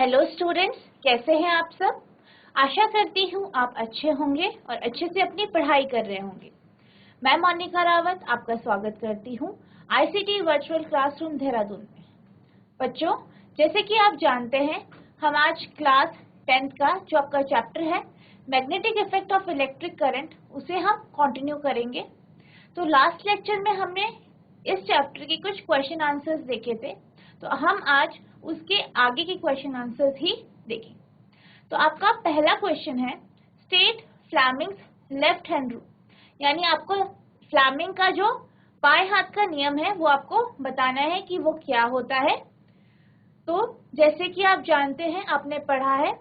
Hello students, कैसे हैं आप सब। आशा करती हूँ आप अच्छे होंगे और अच्छे से अपनी पढ़ाई कर रहे होंगे। मैं मोनिका रावत आपका स्वागत करती हूँ आईसीटी वर्चुअल क्लासरूम देहरादून में। बच्चों, जैसे कि आप जानते हैं, हम आज क्लास 10th का जो आपका चैप्टर है magnetic effect of electric current, उसे हम कंटिन्यू करेंगे। तो लास्ट लेक्चर में हमने इस चैप्टर के कुछ क्वेश्चन आंसर्स देखे थे, तो हम आज उसके आगे के क्वेश्चन आंसर्स ही देखें। तो आपका पहला क्वेश्चन है state Fleming's left hand rule, यानी आपको फ्लेमिंग का जो बाएं हाथ का नियम है वो आपको बताना है कि वो क्या होता है। तो जैसे कि आप जानते हैं, आपने पढ़ा है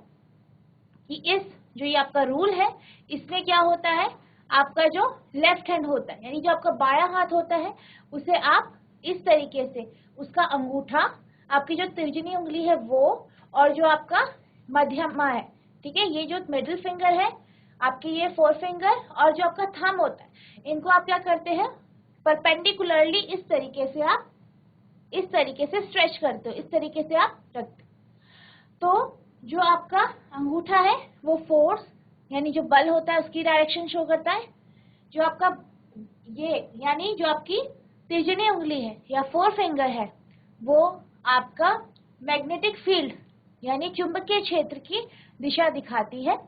कि इस जो ये आपका रूल है इसमें क्या होता है, आपका जो लेफ्ट हैंड होता है यानी जो आपका बायां हाथ होता है उसे आप इस तरीके से उसका अंगूठा, आपकी जो तर्जनी उंगली है वो, और जो आपका मध्यमा है, ठीक है, ये जो मिडिल फिंगर है आपकी, ये फोर फिंगर और जो आपका थंब होता है, इनको आप क्या करते हैं परपेंडिकुलरली इस तरीके से आप इस तरीके से स्ट्रेच करते हो, इस तरीके से आप रखते हो। तो जो आपका अंगूठा है वो फोर्स यानी जो बल होता है उसकी डायरेक्शन शो करता है। जो आपका ये यानी जो आपकी तर्जनी उंगली है या फोर फिंगर है वो आपका मैग्नेटिक फील्ड यानी चुंबकीय क्षेत्र की दिशा दिखाती है।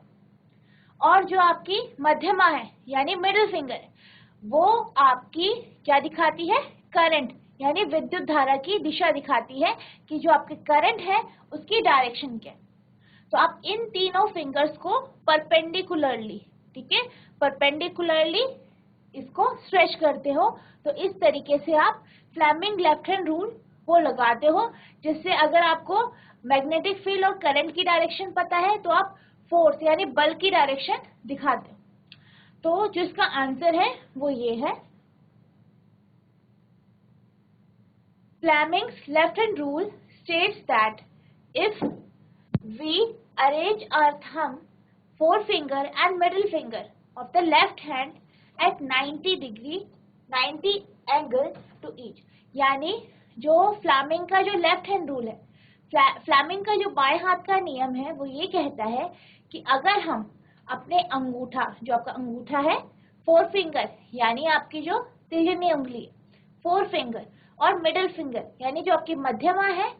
और जो आपकी मध्यमा है यानी मिडिल फिंगर है वो आपकी क्या दिखाती है, करंट यानी विद्युत धारा की दिशा दिखाती है कि जो आपके करंट है उसकी डायरेक्शन क्या है। तो आप इन तीनों फिंगर्स को परपेंडिकुलरली, ठीक है, परपेंडिकुलरली इसको स्ट्रेच करते हो। तो इस तरीके से आप फ्लेमिंग लेफ्ट हैंड रूल वो लगाते हो, जिससे अगर आपको मैग्नेटिक फील्ड और करंट की डायरेक्शन पता है तो आप फोर्स यानी बल की डायरेक्शन दिखाते हो। तो जिसका आंसर है वो ये है, Fleming's left hand rule states that if we arrange our thumb, forefinger and middle finger of the left hand at 90 degree 90 angle to each, यानी जो फ्लेमिंग का जो लेफ्ट हैंड रूल है, फ्लेमिंग का जो बाएं हाथ का नियम है वो ये कहता है कि अगर हम अपने अंगूठा, जो आपका अंगूठा है फोर फिंगर यानी आपकी जो तर्जनी उंगली फोर फिंगर और मिडिल फिंगर यानी जो आपकी मध्यमा है,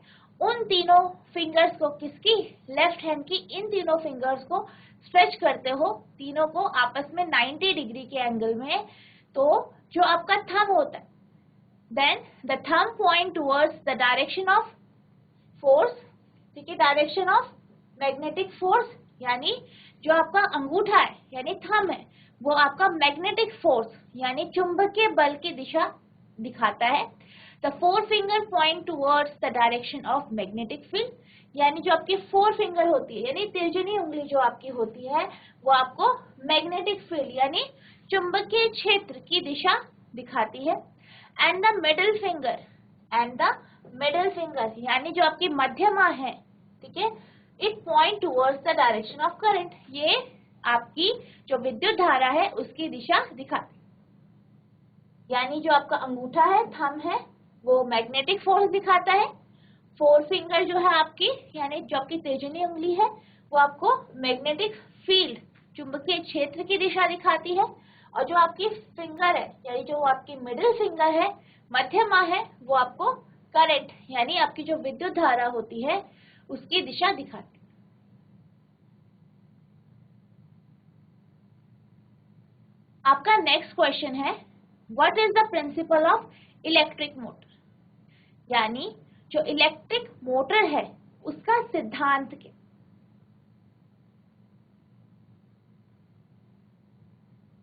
उन तीनों फिंगर्स को, किसकी, लेफ्ट हैंड की, इन तीनों फिंगर्स को स्ट्रेच करते हो, तीनों को आपस में 90 डिग्री के एंगल में। तो जो आपका थंब होता है, then the thumb point towards the direction of force, ठीक है, डायरेक्शन ऑफ मैग्नेटिक फोर्स, यानी जो आपका अंगूठा है यानी थंब है वो आपका मैग्नेटिक फोर्स यानी चुंबकीय बल की दिशा दिखाता है। The four finger point towards the direction of magnetic field, यानी जो आपकी फोर फिंगर होती है यानी तर्जनी उंगली जो आपकी होती है वो आपको मैग्नेटिक फील्ड यानी चुंबकीय क्षेत्र की दिशा दिखाती है। एंड द मिडिल फिंगर यानी जो आपकी मध्यमा है, ठीक है, it point towards the direction of current, ये आपकी जो विद्युत धारा है उसकी दिशा दिखाती है। यानी जो आपका अंगूठा है, थंब है, वो मैग्नेटिक फोर्स दिखाता है। फोर फिंगर जो है आपकी यानी जो आपकी तर्जनी उंगली है वो आपको मैग्नेटिक फील्ड चुंबकीय क्षेत्र की दिशा दिखाती है। और जो आपकी फिंगर है यानी जो आपकी मिडिल फिंगर है, मध्यमा है, वो आपको करंट यानी आपकी जो विद्युत धारा होती है उसकी दिशा दिखाती है। आपका नेक्स्ट क्वेश्चन है, what is the principle of electric motor, यानी जो इलेक्ट्रिक मोटर है उसका सिद्धांत क्या।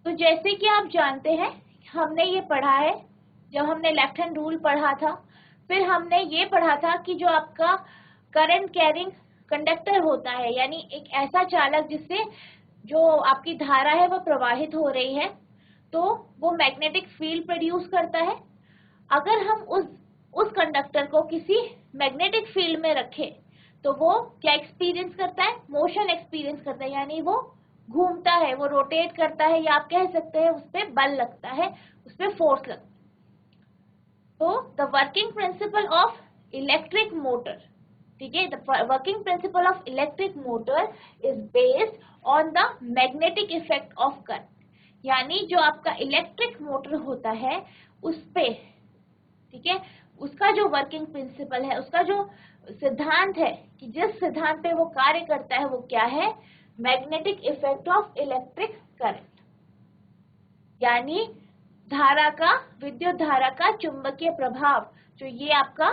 तो जैसे कि आप जानते हैं, हमने ये पढ़ा है जब हमने लेफ्ट हैंड रूल पढ़ा था, फिर हमने ये पढ़ा था कि जो आपका करंट कैरिंग कंडक्टर होता है यानी एक ऐसा चालक जिससे जो आपकी धारा है वो प्रवाहित हो रही है, तो वो मैग्नेटिक फील्ड प्रोड्यूस करता है। अगर हम उस कंडक्टर को किसी मैग्नेटिक फील्ड में रखें तो वो क्या एक्सपीरियंस करता है, मोशन एक्सपीरियंस करता है, यानी वो घूमता है, वो रोटेट करता है, या आप कह सकते हैं उस पर बल लगता है, उस पर फोर्स लगता है। तो the working principle of electric motor ठीक है। The working principle of electric motor is based on the magnetic effect of current, यानी जो आपका इलेक्ट्रिक मोटर होता है उस पे, ठीक है, उसका जो वर्किंग प्रिंसिपल है, उसका जो सिद्धांत है कि जिस सिद्धांत पे वो कार्य करता है वो क्या है, magnetic effect of electric current, यानी धारा का, विद्युत धारा का चुंबकीय प्रभाव, जो ये आपका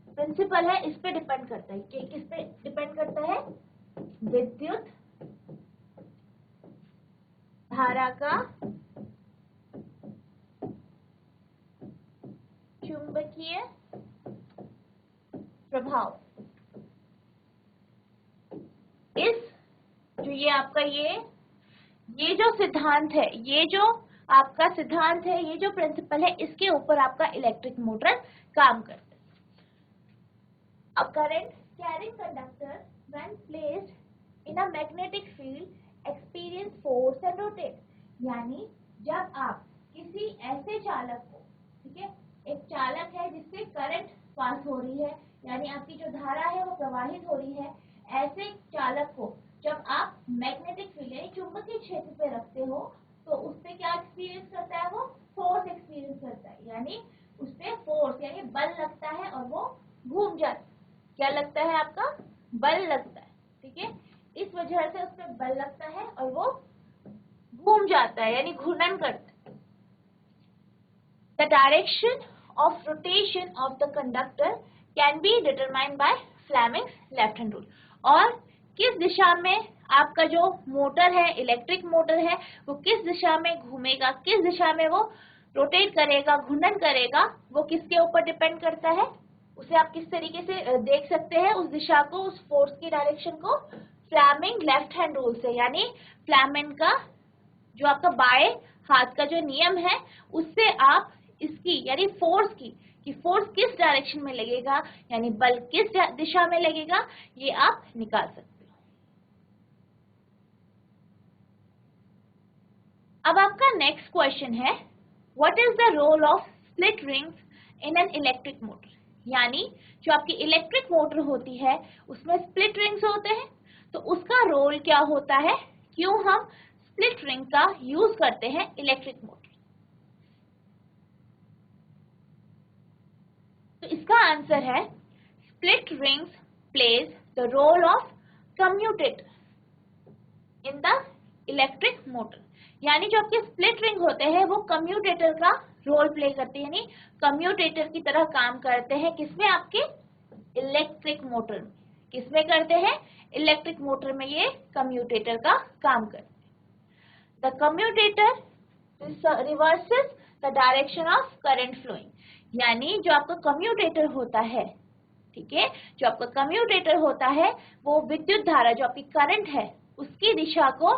प्रिंसिपल है इस पे डिपेंड करता है। किस पे डिपेंड करता है? विद्युत धारा का चुंबकीय प्रभाव। इस जो ये आपका ये जो सिद्धांत है, ये जो आपका सिद्धांत है, ये जो प्रिंसिपल है, इसके ऊपर आपका इलेक्ट्रिक मोटर काम करता है। A current carrying conductor when placed in a magnetic field experience force and rotate, यानी जब आप किसी ऐसे चालक को, ठीक है, एक चालक है जिससे करंट पास हो रही है, यानी आपकी जो धारा है वो प्रवाहित हो रही है, ऐसे चालक को जब आप मैग्नेटिक फील्ड यानी चुंबकीय क्षेत्र पे रखते हो तो उस पे क्या एक्सपीरियंस करता है? वो फोर्स एक्सपीरियंस करता है, यानी उस पे फोर्स यानी बल लगता है और वो घूम जाता है। क्या लगता है? आपका बल लगता है, ठीक है, इस वजह से उस पर बल लगता है और वो घूम जाता है यानी घूर्णन करता है। The direction of rotation of the conductor can be determined by Fleming's left hand rule, और किस दिशा में आपका जो मोटर है, इलेक्ट्रिक मोटर है, वो किस दिशा में घूमेगा, किस दिशा में वो रोटेट करेगा, घूर्णन करेगा, वो किसके ऊपर डिपेंड करता है? उसे आप किस तरीके से देख सकते हैं उस दिशा को, उस फोर्स की डायरेक्शन को? फ्लेमिंग लेफ्ट हैंड रूल से, यानी फ्लेमिंग का जो आपका बाएं हाथ का जो नियम है उससे आप इसकी यानी फोर्स की, कि फोर्स किस डायरेक्शन में लगेगा, यानी बल किस दिशा में लगेगा, ये आप निकाल सकते हो। अब आपका नेक्स्ट क्वेश्चन है, what is the role of split rings in an electric motor, यानी जो आपकी इलेक्ट्रिक मोटर होती है उसमें स्प्लिट रिंग्स होते हैं, तो उसका रोल क्या होता है, क्यों हम स्प्लिट रिंग का यूज करते हैं इलेक्ट्रिक मोटर? तो इसका आंसर है, split rings plays the role of commutator in the electric motor, यानी जो आपके स्प्लिट रिंग होते हैं वो कम्यूटेटर का रोल प्ले करते हैं, यानी कम्यूटेटर की तरह काम करते हैं। किसमें? आपके इलेक्ट्रिक मोटर में। किसमें करते हैं? इलेक्ट्रिक मोटर में ये कम्यूटेटर का काम करते हैं। The commutator reverses the direction of current flowing, यानी जो आपका कम्यूटेटर होता है, ठीक है, जो आपका कम्यूटेटर होता है वो विद्युत धारा जो आपकी करंट है उसकी दिशा को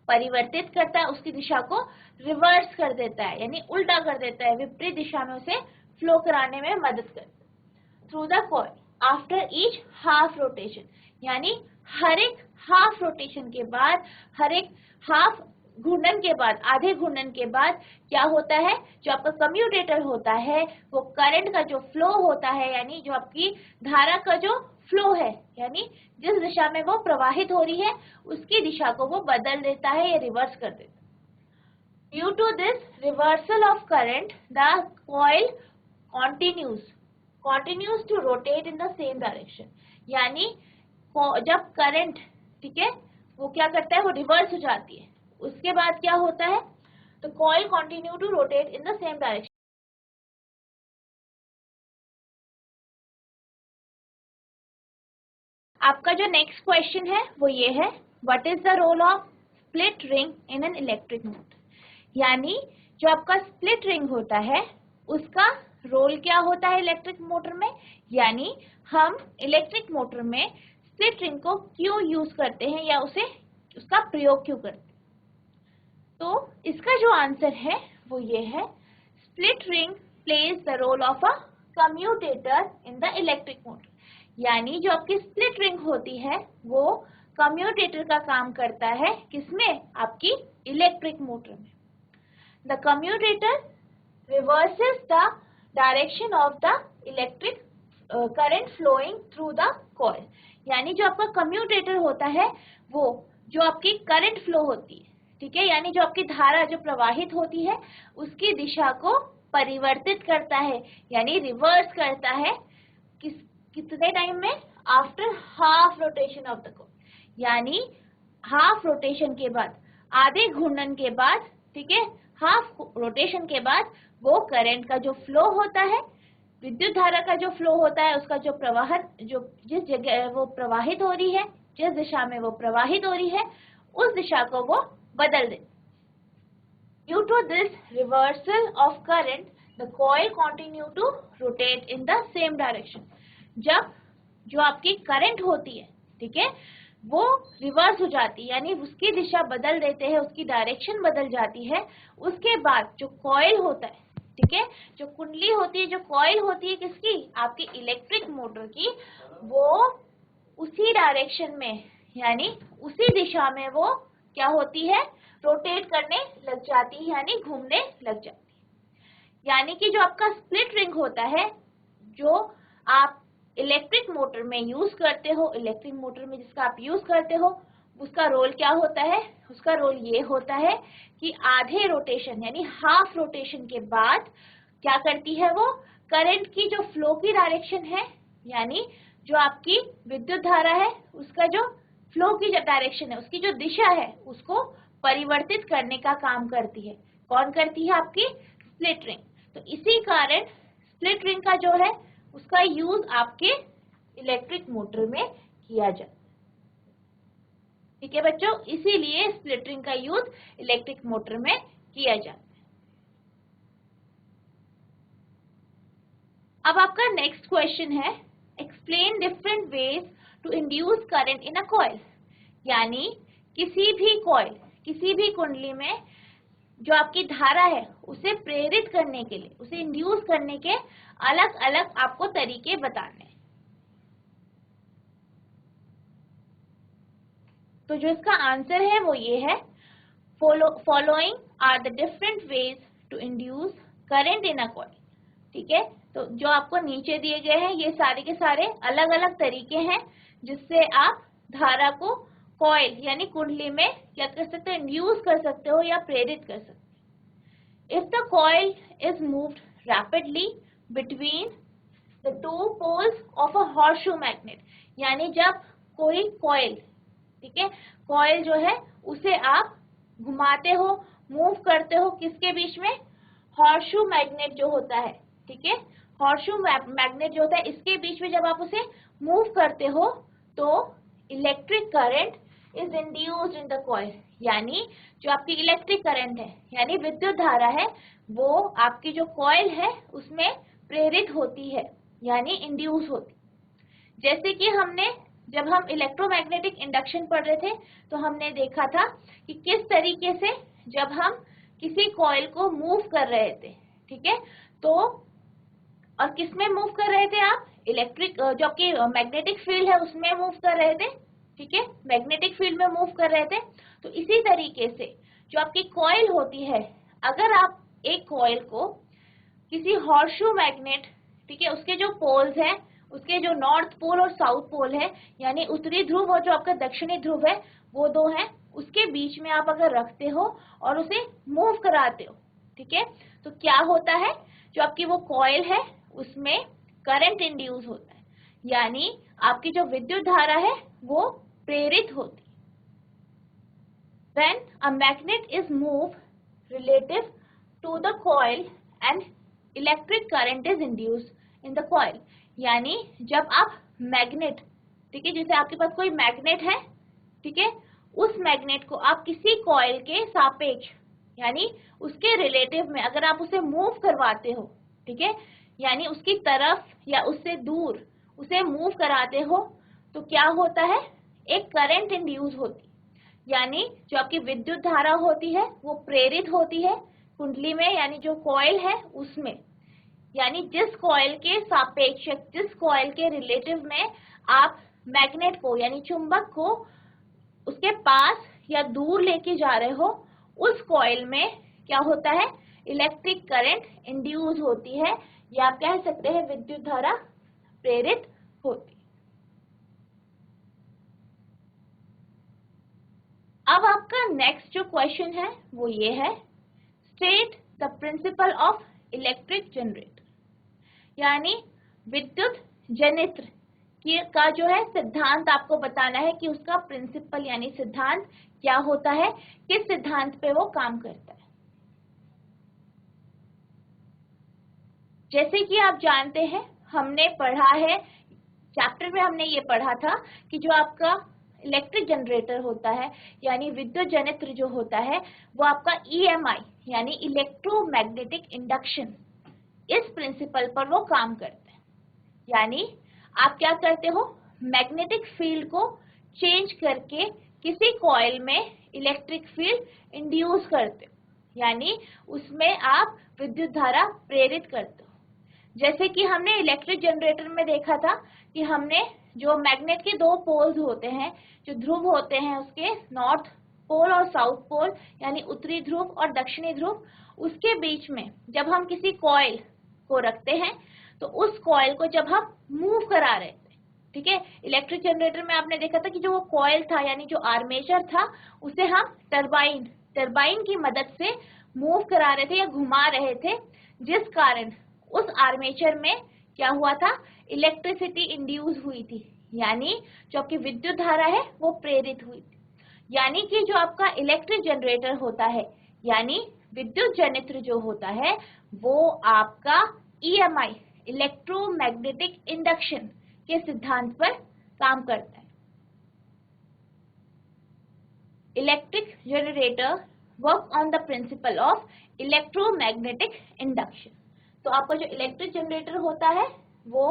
परिवर्तित करता है, उसकी दिशा को रिवर्स कर देता है, यानी उल्टा कर देता है, विपरीत दिशा में उसे फ्लो कराने में मदद करता है। Through the coil after each half rotation, यानी हर एक हाफ रोटेशन के बाद, हर एक हाफ घूर्णन के बाद, आधे घूर्णन के बाद क्या होता है, जो आपका कम्यूटेटर होता है वो करंट का जो फ्लो होता है, यानी जो आपकी धारा का जो फ्लो है, यानी जिस दिशा में वो प्रवाहित हो रही है उसकी दिशा को वो बदल देता है या रिवर्स कर देता है। Due to this reversal of current the coil continues to rotate in the same direction, यानी जब करंट, ठीक है, वो क्या करता है, वो रिवर्स हो जाती है, उसके बाद क्या होता है, तो coil continue to rotate in the same direction. आपका जो नेक्स्ट क्वेश्चन है वो ये है, what is the role of split ring in an electric motor, यानी जो आपका स्प्लिट रिंग होता है उसका रोल क्या होता है इलेक्ट्रिक मोटर में, यानी हम इलेक्ट्रिक मोटर में स्प्लिट रिंग को क्यों यूज करते हैं या उसका प्रयोग क्यों करते हैं? तो इसका जो आंसर है वो ये है, split ring plays the role of a commutator in the electric motor, यानी जो आपकी स्प्लिट रिंग होती है वो कम्यूटेटर का काम करता है, किसमें? आपकी इलेक्ट्रिक मोटर में। The commutator reverses the direction of the electric current flowing through the coil, यानी जो आपका कम्यूटेटर होता है वो जो आपकी करंट फ्लो होती है, ठीक है, यानी जो आपकी धारा जो प्रवाहित होती है उसकी दिशा को परिवर्तित करता है, यानी रिवर्स करता है कितने टाइम में, after half rotation of the coil, यानी हाफ रोटेशन के बाद, आधे घूर्णन के बाद, ठीक है, हाफ रोटेशन के बाद वो करंट का जो फ्लो होता है, विद्युत धारा का जो फ्लो होता है, उसका जो प्रवाह, जो जिस जगह वो प्रवाहित हो रही है, जिस दिशा में वो प्रवाहित हो रही है, उस दिशा को वो बदल दे। Due to this reversal of current, the coil continue to rotate in the same direction. जब जो आपकी करंट होती है, ठीक है, वो रिवर्स हो जाती है, यानी उसकी दिशा बदल देते हैं, उसकी डायरेक्शन बदल जाती है, उसके बाद जो कॉइल होता है, ठीक है, जो कुंडली होती है, जो कॉइल होती है किसकी, आपकी इलेक्ट्रिक मोटर की, वो उसी डायरेक्शन में, यानी उसी दिशा में वो क्या होती है, रोटेट करने लग जाती है, यानी घूमने लग जाती है। यानी कि जो आपका स्प्लिट रिंग होता है, जो आप इलेक्ट्रिक मोटर में यूज करते हो, इलेक्ट्रिक मोटर में जिसका आप यूज करते हो, उसका रोल क्या होता है, उसका रोल ये होता है कि आधे रोटेशन यानी हाफ रोटेशन के बाद क्या करती है, वो करंट की जो फ्लो की डायरेक्शन है, यानी जो आपकी विद्युत धारा है उसका जो फ्लो की जो डायरेक्शन है, उसकी जो दिशा है, उसको परिवर्तित करने का काम करती है। कौन करती है, आपकी स्प्लिट रिंग। तो इसी कारण स्प्लिट रिंग का जो है उसका यूज आपके इलेक्ट्रिक मोटर में किया जाता है, ठीक है बच्चों, इसीलिए स्प्लिट रिंग का यूज इलेक्ट्रिक मोटर में किया जाता है। अब आपका नेक्स्ट क्वेश्चन है, explain different ways to induce current in a coil, यानी किसी भी कॉइल, किसी भी कुंडली में जो आपकी धारा है उसे प्रेरित करने के लिए, उसे इंड्यूस करने के अलग अलग आपको तरीके बताने हैं। तो जो इसका आंसर है वो ये है, following are the different ways to induce current in a coil, ठीक है। तो जो आपको नीचे दिए गए हैं ये सारे के सारे अलग अलग तरीके हैं जिससे आप धारा को कॉइल यानी कुंडली में क्या कर सकते हो, इंड्यूस कर सकते हो या प्रेरित कर सकते हो। If the coil is moved rapidly between the two poles of a horseshoe magnet, यानी जब कोई कॉइल, ठीक है, कॉइल जो है उसे आप घुमाते हो, मूव करते हो, किसके बीच में, हॉर्सशू मैग्नेट जो होता है, ठीक है, हॉर्सशू मैग्नेट जो होता है इसके बीच में जब आप उसे मूव करते हो तो electric current is induced in the coil, यानी जो आपकी इलेक्ट्रिक करंट है यानी विद्युत धारा है वो आपकी जो कॉइल है उसमें प्रेरित होती है, यानी इंड्यूस होती। जैसे कि हमने जब हम इलेक्ट्रोमैग्नेटिक इंडक्शन पढ़ रहे थे तो हमने देखा था कि किस तरीके से जब हम किसी कॉइल को मूव कर रहे थे, ठीक है, तो और किस में मूव कर रहे थे आप, इलेक्ट्रिक जो आपकी मैग्नेटिक फील्ड है उसमें मूव कर रहे थे, ठीक है, मैग्नेटिक फील्ड में मूव कर रहे थे। तो इसी तरीके से जो आपकी कॉइल होती है, अगर आप एक कॉइल को किसी हॉर्सशू मैग्नेट, ठीक है, उसके जो पोल्स हैं, उसके जो नॉर्थ पोल और साउथ पोल है, यानी उत्तरी ध्रुव और जो आपका दक्षिणी ध्रुव है वो दो हैं, उसके बीच में आप अगर रखते हो और उसे मूव कराते हो, ठीक है, तो क्या होता है, जो आपकी वो कॉइल है उसमें करंट इंड्यूस होता है, यानी आपकी जो विद्युत धारा है वो प्रेरित होती है। When a magnet is moved relative to the coil and electric current is induced in the coil, यानी जब आप मैग्नेट, ठीक है, जैसे आपके पास कोई मैग्नेट है, ठीक है, उस मैग्नेट को आप किसी कॉइल के सापेक्ष यानी उसके रिलेटिव में अगर आप उसे मूव करवाते हो, ठीक है, यानी उसकी तरफ या उससे दूर उसे मूव कराते हो तो क्या होता है, एक करंट इंड्यूस होती, यानी जो आपकी विद्युत धारा होती है वो प्रेरित होती है कुंडली में, यानी जो कॉइल है उसमें, यानी जिस कॉइल के सापेक्ष, जिस कॉइल के रिलेटिव में आप मैग्नेट को यानी चुंबक को उसके पास या दूर लेके जा रहे हो, उस कॉइल में क्या होता है, इलेक्ट्रिक करंट इंड्यूस होती है, या आप कह सकते हैं विद्युत धारा प्रेरित होती है। अब आपका नेक्स्ट जो क्वेश्चन है वो ये है, state the principle of electric generator, यानी विद्युत जनित्र का जो है सिद्धांत आपको बताना है कि उसका प्रिंसिपल यानी सिद्धांत क्या होता है, किस सिद्धांत पे वो काम करता है। जैसे कि आप जानते हैं, हमने पढ़ा है चैप्टर में, हमने ये पढ़ा था कि जो आपका इलेक्ट्रिक जनरेटर होता है यानी विद्युत जनित्र जो होता है वो आपका EMI यानी इलेक्ट्रोमैग्नेटिक इंडक्शन, इस प्रिंसिपल पर वो काम करते हैं। यानी आप क्या करते हो, मैग्नेटिक फील्ड को चेंज करके किसी कॉइल में इलेक्ट्रिक फील्ड इंड्यूस करते हो, यानी उसमें आप विद्युत धारा प्रेरित करते हो। जैसे कि हमने इलेक्ट्रिक जनरेटर में देखा था कि हमने जो मैग्नेट के दो पोल्स होते हैं, जो ध्रुव होते हैं उसके, नॉर्थ पोल और साउथ पोल यानी उत्तरी ध्रुव और दक्षिणी ध्रुव, उसके बीच में जब हम किसी कॉइल को रखते हैं तो उस कॉइल को जब हम मूव करा रहे थे, ठीक है, इलेक्ट्रिक जनरेटर में आपने देखा था कि जो वो कॉइल था यानी जो आर्मेचर था उसे हम टरबाइन की मदद से मूव करा रहे थे या घुमा रहे थे, जिस कारण उस आर्मेचर में क्या हुआ था, इलेक्ट्रिसिटी इंड्यूस हुई थी, यानी जो आपकी विद्युत धारा है वो प्रेरित हुई थी। यानी कि जो आपका इलेक्ट्रिक जनरेटर होता है यानी विद्युत जनित्र जो होता है वो आपका EMI इलेक्ट्रोमैग्नेटिक इंडक्शन के सिद्धांत पर काम करता है। Electric generator work on the principle of electromagnetic induction. तो आपका जो इलेक्ट्रिक जनरेटर होता है वो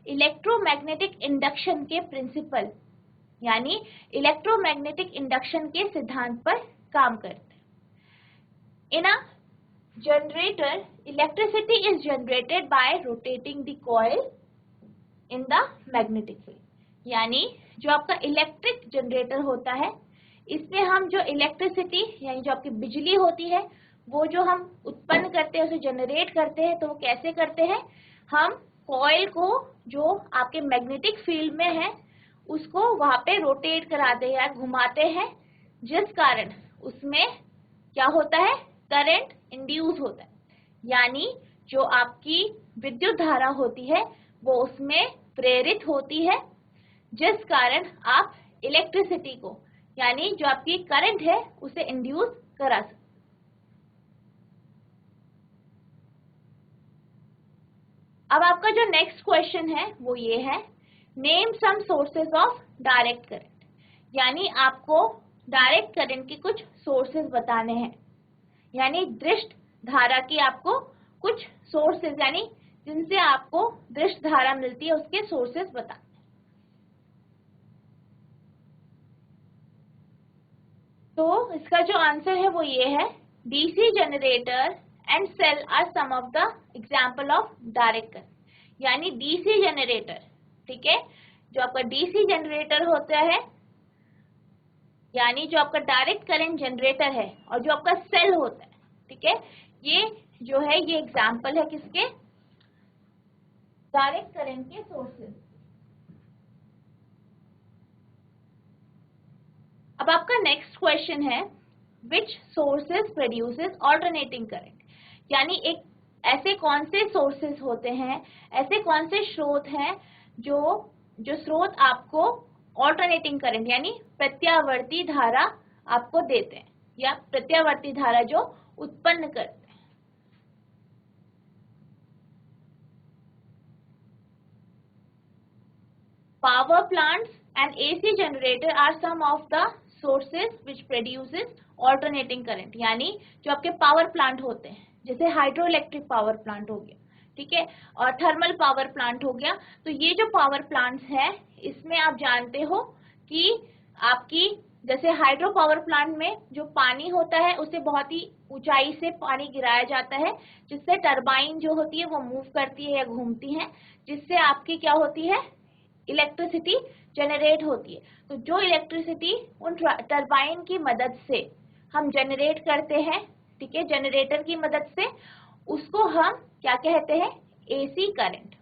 इलेक्ट्रोमैग्नेटिक इंडक्शन के प्रिंसिपल यानी इलेक्ट्रोमैग्नेटिक इंडक्शन के सिद्धांत पर काम करते हैं। In a generator, electricity is generated by rotating the coil in the magnetic field. यानी जो आपका इलेक्ट्रिक जनरेटर होता है इसमें हम जो इलेक्ट्रिसिटी यानी जो आपकी बिजली होती है वो जो हम उत्पन्न करते हैं, उसे जनरेट करते हैं, तो वो कैसे करते हैं, हम कॉइल को जो आपके मैग्नेटिक फील्ड में है उसको वहां पे रोटेट कराते हैं या घुमाते हैं, जिस कारण उसमें क्या होता है, करंट इंड्यूस होता है, यानी जो आपकी विद्युत धारा होती है वो उसमें प्रेरित होती है, जिस कारण आप इलेक्ट्रिसिटी को यानी जो आपकी करंट है उसे इंड्यूस करा सकते। अब आपका जो नेक्स्ट क्वेश्चन है वो ये है, name some sources of direct current, यानी आपको डायरेक्ट करंट के कुछ सोर्सेज बताने हैं, यानी दृष्ट धारा की आपको कुछ सोर्सेज यानी जिनसे आपको दृष्ट धारा मिलती है उसके सोर्सेज बताने हैं। तो इसका जो आंसर है वो ये है, DC generator and cell are some of the example of direct current, यानी डीसी जनरेटर, ठीक है, जो आपका डीसी जनरेटर होता है यानी जो आपका डायरेक्ट करंट जनरेटर है, और जो आपका सेल होता है, ठीक है, ये जो है ये एग्जाम्पल है किसके, डायरेक्ट करंट के सोर्सेज। अब आपका नेक्स्ट क्वेश्चन है, विच सोर्सेज प्रोड्यूसेस ऑल्टरनेटिंग करंट, यानी एक ऐसे कौन से सोर्सेज होते हैं, ऐसे कौन से स्रोत हैं जो स्रोत आपको ऑल्टरनेटिंग करंट यानी प्रत्यावर्ती धारा आपको देते हैं या प्रत्यावर्ती धारा जो उत्पन्न करते हैं। Power plants and AC generator are some of the sources which produces alternating current, यानी जो आपके पावर प्लांट होते हैं, जैसे हाइड्रो इलेक्ट्रिक पावर प्लांट हो गया, ठीक है, और थर्मल पावर प्लांट हो गया। तो ये जो पावर प्लांट्स है इसमें आप जानते हो कि आपकी जैसे हाइड्रो पावर प्लांट में जो पानी होता है उसे बहुत ही ऊंचाई से पानी गिराया जाता है, जिससे टरबाइन जो होती है वो मूव करती है या घूमती है, जिससे आपकी क्या होती है, इलेक्ट्रिसिटी जनरेट होती है। तो जो इलेक्ट्रिसिटी उन टरबाइन की मदद से हम जनरेट करते हैं, ठीक है, जनरेटर की मदद से, उसको हम क्या कहते हैं, AC करंट।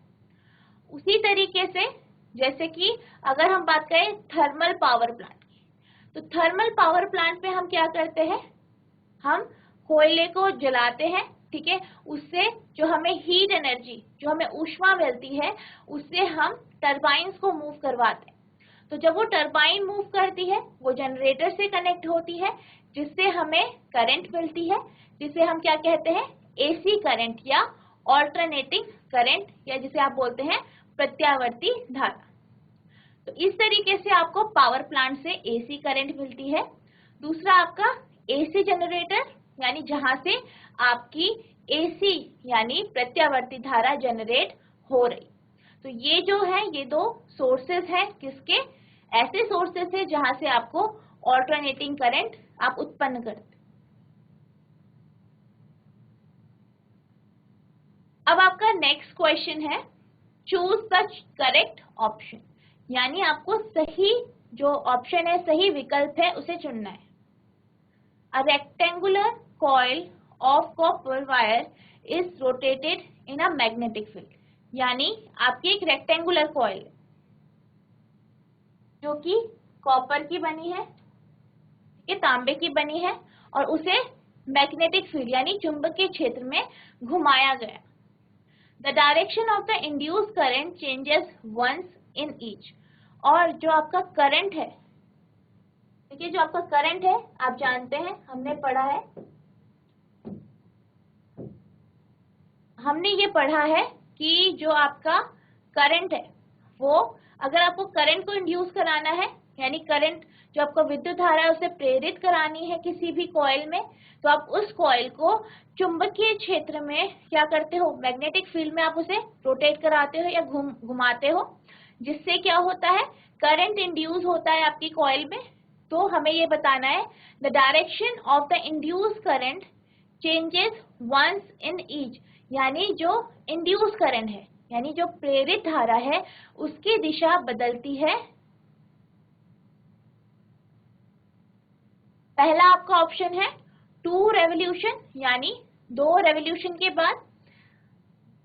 उसी तरीके से जैसे कि अगर हम बात करें थर्मल पावर प्लांट की, तो थर्मल पावर प्लांट में हम क्या करते हैं, हम कोयले को जलाते हैं, ठीक है, उससे जो हमें हीट एनर्जी, जो हमें ऊष्मा मिलती है, उससे हम टरबाइन्स को मूव करवाते हैं। तो जब वो टरबाइन मूव करती है, वो जनरेटर से कनेक्ट होती है, जिससे हमें करंट मिलती है, जिसे हम क्या कहते हैं, एसी करंट या ऑल्टरनेटिंग करंट, या जिसे आप बोलते हैं प्रत्यावर्ती धारा। तो इस तरीके से आपको पावर प्लांट से एसी करंट मिलती है। दूसरा आपका एसी जनरेटर, यानी जहां से आपकी एसी यानी प्रत्यावर्ती धारा जनरेट हो रही। तो ये जो है, ये दो सोर्सेस हैं, किसके, ऐसे सोर्सेस है जहां से आपको ऑल्टरनेटिंग करंट आप उत्पन्न करते। अब आपका नेक्स्ट क्वेश्चन है, चूज द करेक्ट ऑप्शन, यानी आपको सही जो ऑप्शन है, सही विकल्प है, उसे चुनना है। A rectangular coil of copper wire is rotated in a magnetic field, यानी आपकी एक रेक्टेंगुलर कॉइल जो कि कॉपर की बनी है, ये तांबे की बनी है, और उसे मैग्नेटिक फील्ड यानी चुंबकीय क्षेत्र में घुमाया गया। The direction of the induced current changes once in each, और जो आपका करंट है, देखिए जो आपका करंट है, आप जानते हैं, हमने पढ़ा है, हमने ये पढ़ा है कि जो आपका करंट है, वो अगर आपको करंट को इंड्यूस कराना है, यानी करंट जो आपको विद्युत धारा है उसे प्रेरित करानी है किसी भी कॉइल में, तो आप उस कॉइल को चुंबकीय क्षेत्र में क्या करते हो, मैग्नेटिक फील्ड में आप उसे रोटेट कराते हो या घुमाते हो, जिससे क्या होता है, करंट इंड्यूस होता है आपकी कॉइल में। तो हमें ये बताना है, the direction of the induce current changes once in each, यानी जो इंड्यूस करंट है, यानी जो प्रेरित धारा है, उसकी दिशा बदलती है। पहला आपका ऑप्शन है 2 रेवोल्यूशन, यानी 2 रेवोल्यूशन के बाद।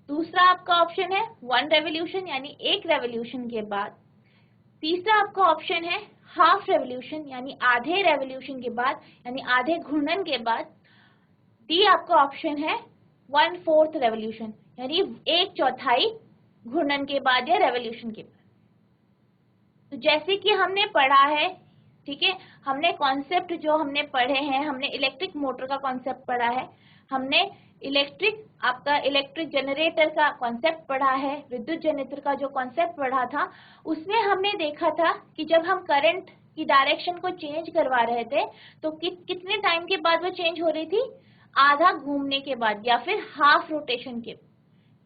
दूसरा आपका ऑप्शन है 1 रेवोल्यूशन, यानी 1 रेवोल्यूशन के बाद। तीसरा आपका ऑप्शन है हाफ रेवोल्यूशन, यानी आधे रेवोल्यूशन के बाद, यानी आधे घूर्णन के बाद। डी आपका ऑप्शन है 1/4 रेवोल्यूशन, यानी 1/4 घूर्णन के बाद या रेवोल्यूशन के बाद। तो जैसे कि हमने पढ़ा है, ठीक है, हमने कॉन्सेप्ट जो हमने पढ़े हैं, हमने इलेक्ट्रिक मोटर का कॉन्सेप्ट पढ़ा है, हमने आपका इलेक्ट्रिक जनरेटर का कॉन्सेप्ट पढ़ा है, विद्युत जनरेटर का जो कॉन्सेप्ट पढ़ा था, उसमें हमने देखा था कि जब हम करंट की डायरेक्शन को चेंज करवा रहे थे, तो कितने टाइम के बाद वो चेंज हो रही थी, आधा घूमने के बाद, या फिर हाफ रोटेशन के,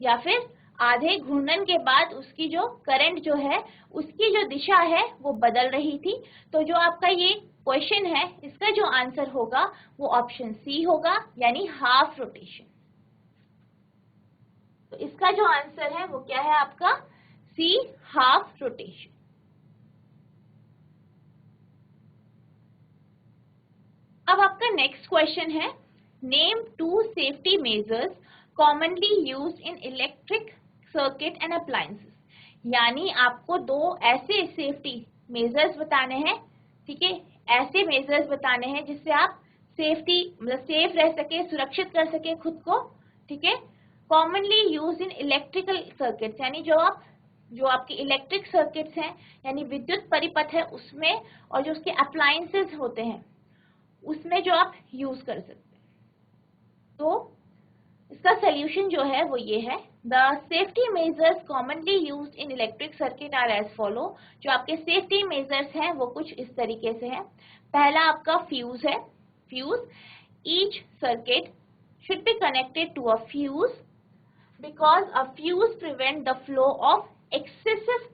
या फिर आधे घूर्णन के बाद उसकी जो करंट जो है, उसकी जो दिशा है वो बदल रही थी। तो जो आपका ये क्वेश्चन है, इसका जो आंसर होगा वो ऑप्शन सी होगा, यानी हाफ रोटेशन। तो इसका जो आंसर है वो क्या है आपका, सी, हाफ रोटेशन। अब आपका नेक्स्ट क्वेश्चन है, name 2 safety measures commonly used in electric circuit and appliances, यानी आपको 2 ऐसे सेफ्टी मेजर्स बताने हैं, ठीक है, ऐसे मेजर्स बताने हैं जिससे आप सेफ्टी मतलब सेफ रह सके, सुरक्षित कर सके खुद को, ठीक है। Commonly use in electrical circuits, यानी जो आपके इलेक्ट्रिक सर्किट्स हैं, यानी विद्युत परिपथ है उसमें, और जो उसके अप्लायंसेस होते हैं उसमें जो आप यूज कर सकते हैं। तो इसका सोल्यूशन जो है वो ये है, the safety measures commonly used in electric circuit are as follow. जो आपके सेफ्टी मेजर्स हैं वो कुछ इस तरीके से हैं। पहला आपका फ्यूज है, fuse, each circuit should be connected to a fuse because a fuse prevent the flow of excessive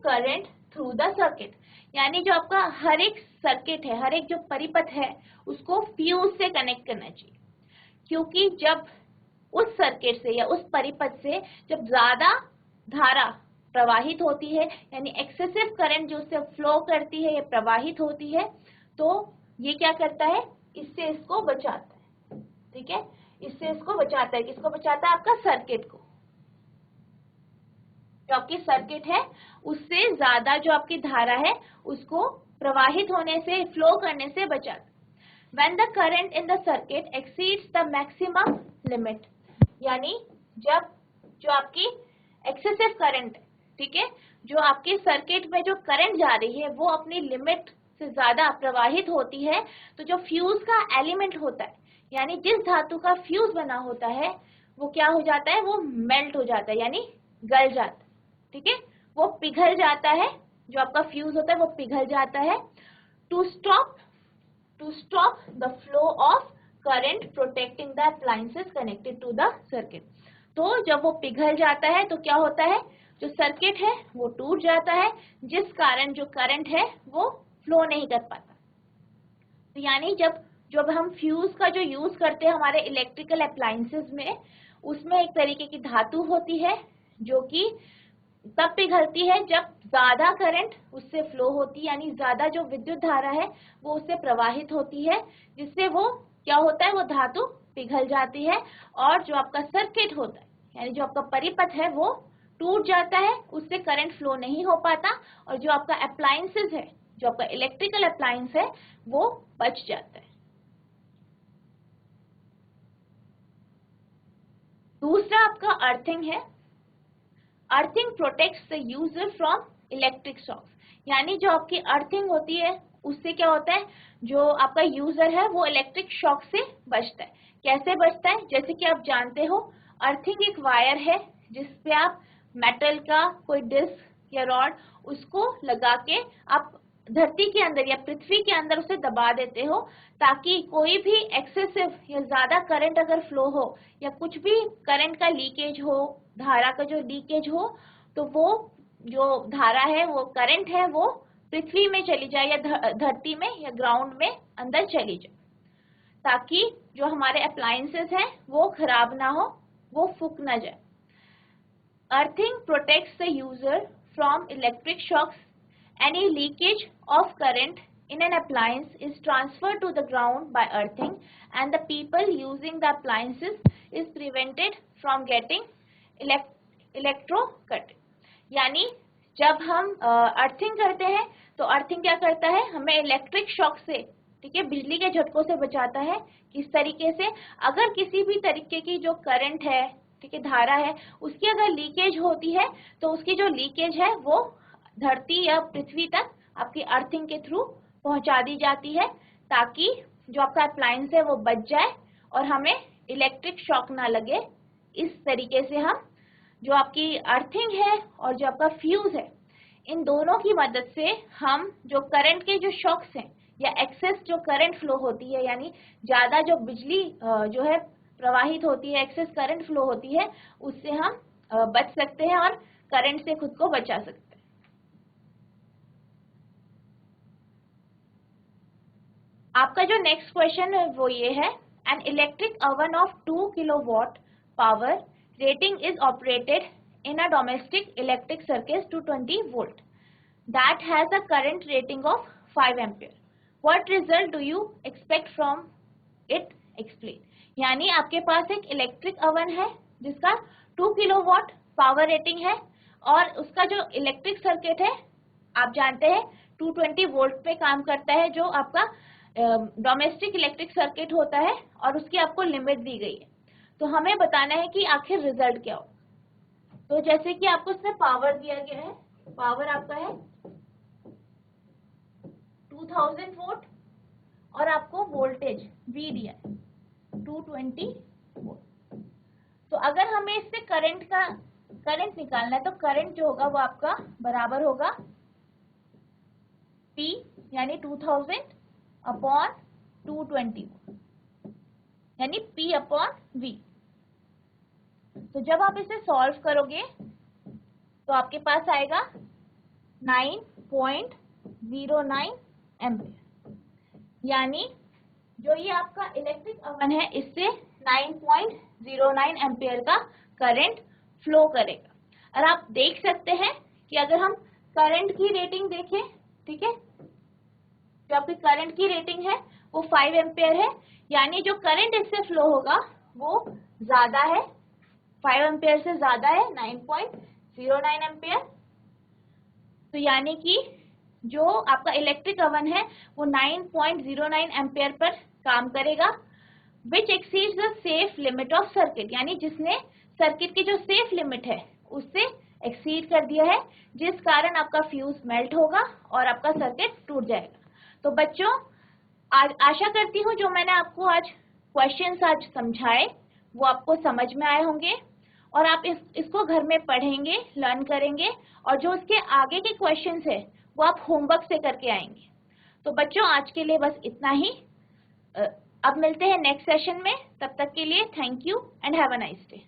current through the circuit, यानी जो आपका हर एक सर्किट है, हर एक जो परिपथ है, उसको फ्यूज से कनेक्ट करना चाहिए, क्योंकि जब उस सर्किट से या उस परिपथ से जब ज्यादा धारा प्रवाहित होती है, यानी एक्सेसिव करंट जो उससे फ्लो करती है या प्रवाहित होती है, तो ये क्या करता है, इससे इसको बचाता है, ठीक है, इससे इसको बचाता है, किसको बचाता है, आपका सर्किट को। जो आपकी सर्किट है उससे ज्यादा जो आपकी धारा है उसको प्रवाहित होने से, फ्लो करने से बचाता। When the current in the circuit exceeds the maximum limit, यानी जब जो आपकी एक्सेसिव करंट है, ठीक है, जो आपके सर्किट में जो करंट जा रही है वो अपनी लिमिट से ज्यादा प्रवाहित होती है, तो जो फ्यूज का एलिमेंट होता है, यानी जिस धातु का फ्यूज बना होता है वो क्या हो जाता है, वो मेल्ट हो जाता है, यानी गल जाता है, ठीक है, वो पिघल जाता है, जो आपका फ्यूज होता है वो पिघल जाता है। To stop the flow of current protecting the appliances connected to the circuit. तो जब वो पिघल जाता है तो क्या होता है, जो सर्किट है वो टूट जाता है, जिस कारण जो करंट है वो फ्लो नहीं कर पाता। तो यानी जब हम फ्यूज का जो यूज करते हैं हमारे इलेक्ट्रिकल अप्लायंसेस में, उसमें एक तरीके की धातु होती है जो कि तब पिघलती है जब ज्यादा करंट उससे फ्लो होती है, यानी ज्यादा जो विद्युत धारा है वो उससे प्रवाहित होती है, जिससे वो क्या होता है, वो धातु पिघल जाती है और जो आपका सर्किट होता है, यानी जो आपका परिपथ है वो टूट जाता है, उससे करंट फ्लो नहीं हो पाता और जो आपका अप्लायंसेस है, जो आपका इलेक्ट्रिकल अप्लायंस है वो बच जाता है। दूसरा आपका अर्थिंग है। Earthing protects the user from electric shocks, यानी जो आपकी अर्थिंग होती है उससे क्या होता है, जो आपका यूजर है वो इलेक्ट्रिक शॉक से बचता है। कैसे बचता है, जैसे कि आप जानते हो अर्थिंग एक वायर है जिसपे आप मेटल का कोई डिस्क या रॉड उसको लगा के आप धरती के अंदर या पृथ्वी के अंदर उसे दबा देते हो, ताकि कोई भी एक्सेसिव या ज्यादा करंट अगर फ्लो हो या कुछ भी करंट का लीकेज हो, धारा का जो लीकेज हो, तो वो जो धारा है, वो करंट है, वो पृथ्वी में चली जाए या धरती में या ग्राउंड में अंदर चली जाए, ताकि जो हमारे अप्लायंसेस हैं वो खराब ना हो, वो फूक ना जाए। Earthing protects the user from electric shocks. Any leakage of current in an appliance is transferred to the ground by earthing, and the people using the appliances is prevented from getting electrocuted. यानी जब हम earthing करते हैं तो earthing क्या करता है, हमें इलेक्ट्रिक शॉक से, ठीक है, बिजली के झटकों से बचाता है। किस तरीके से, अगर किसी भी तरीके की जो करंट है, ठीक है, धारा है, उसकी अगर लीकेज होती है तो उसकी जो लीकेज है वो धरती या पृथ्वी तक आपकी अर्थिंग के थ्रू पहुंचा दी जाती है, ताकि जो आपका अप्लायंस है वो बच जाए और हमें इलेक्ट्रिक शॉक ना लगे। इस तरीके से हम जो आपकी अर्थिंग है और जो आपका फ्यूज है, इन दोनों की मदद से हम जो करंट के जो शॉक्स हैं या एक्सेस जो करंट फ्लो होती है, यानी ज्यादा जो बिजली जो है प्रवाहित होती है, एक्सेस करंट फ्लो होती है, उससे हम बच सकते हैं और करंट से खुद को बचा सकते हैं। आपका जो नेक्स्ट क्वेश्चन है वो ये है, an electric oven of 2 kilowatt power rating is operated in a domestic electric circuit 220 volt that has a current rating of 5 ampere. What result do you expect from it, explain. यानी आपके पास एक electric oven है जिसका 2 kilowatt power rating है और उसका जो electric circuit है आप जानते हैं 220 वोल्ट पे काम करता है, जो आपका डोमेस्टिक इलेक्ट्रिक सर्किट होता है, और उसकी आपको लिमिट दी गई है। तो हमें बताना है कि आखिर रिजल्ट क्या हो। तो जैसे कि आपको इसमें पावर दिया गया है, पावर आपका है 2000 वोल्ट और आपको वोल्टेज V दिया है 220 वोल्ट। तो अगर हमें इससे करंट निकालना है तो करंट जो होगा वो आपका बराबर होगा P, यानी 2000 अपॉन 220 यानी P अपॉन V। तो जब आप इसे सॉल्व करोगे तो आपके पास आएगा 9.09 एम्पियर, यानी जो ये आपका इलेक्ट्रिक ओवन है इससे 9.09 एम्पियर का करंट फ्लो करेगा। और आप देख सकते हैं कि अगर हम करंट की रेटिंग देखें, ठीक है, जो आपकी करंट की रेटिंग है वो 5 एम्पियर है, यानी जो करंट इससे फ्लो होगा वो ज्यादा है, 5 एम्पियर से ज्यादा है, 9.09 09 एम्पियर। तो यानी कि जो आपका इलेक्ट्रिक ओवन है वो 9.09 एम्पियर पर काम करेगा, which exceeds the safe limit of circuit, यानी जिसने सर्किट की जो सेफ लिमिट है उससे एक्सीड कर दिया है, जिस कारण आपका फ्यूज मेल्ट होगा और आपका सर्किट टूट जाएगा। तो बच्चों आशा करती हूँ जो मैंने आपको आज क्वेश्चंस आज समझाए वो आपको समझ में आए होंगे और आप इसको घर में पढ़ेंगे, लर्न करेंगे और जो उसके आगे के क्वेश्चंस है वो आप होमवर्क से करके आएंगे। तो बच्चों आज के लिए बस इतना ही। अब मिलते हैं नेक्स्ट सेशन में, तब तक के लिए thank you and have a nice day.